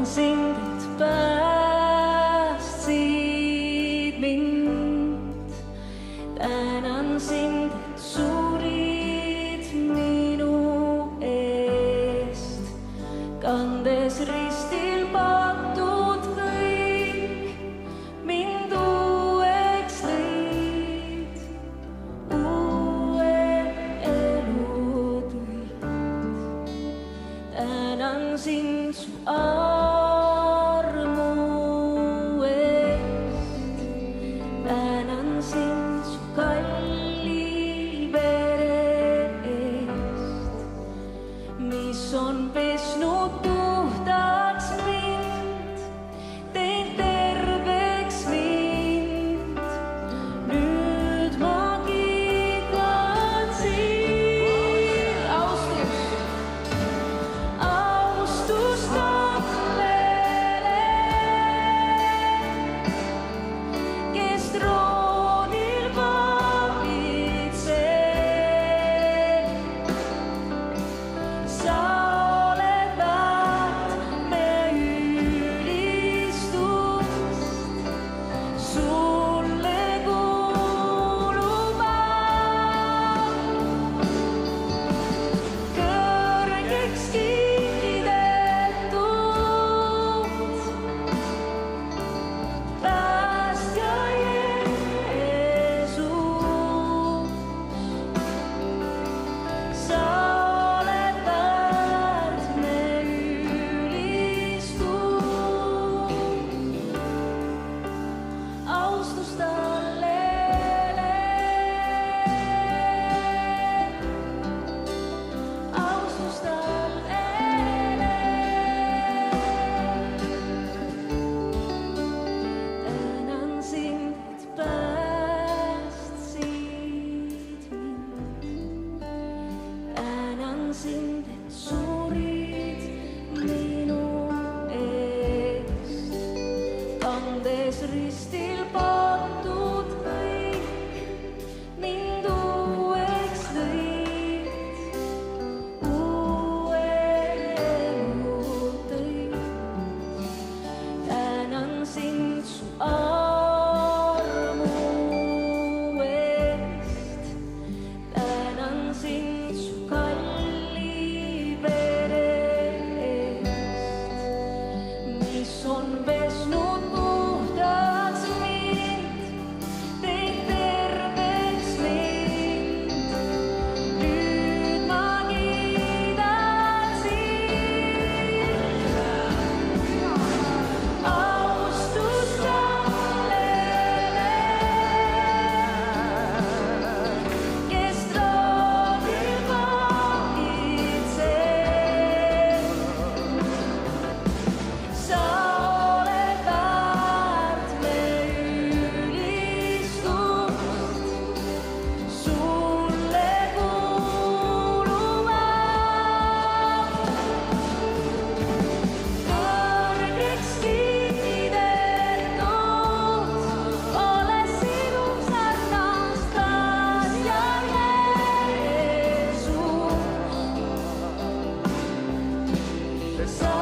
sind, et päästsid mind. Tänan sind, et surid minu eest, kandes ristil patud kõik, mind uueks lõid, uue elu tõid. Tänan sind su armu eest, tänan sind su kalli vere eest, mis on pesnud puhtaks mind, teinud terveks mind. Nüüd ma kiidan sind. Austus tahtele, kes troonil valitseb. Sa oled väärt me ülistust, sulle kuulub au. Kõrgeks kiidetud päästja Jeesus, sa oled väärt me ülistust. Austus talle, austus talle. Tänan sind, et päästsid mind. Tänan sind, et surid minu eest, kandes ristil patud kõik, mind uueks lõid, uue elu tõid. Tänan sind su armu eest, tänan sind su kalli vere eest, mis on pesnud puhtaks mind, teinud terveks mind. Nüüd ma kiidan sind. Austus talle, kes troonil valitseb. Sa oled väärt me ülistust, sulle kuulub au. Kõrgeks kiidetud, olles sinu sarnast päästja Jeesus, sa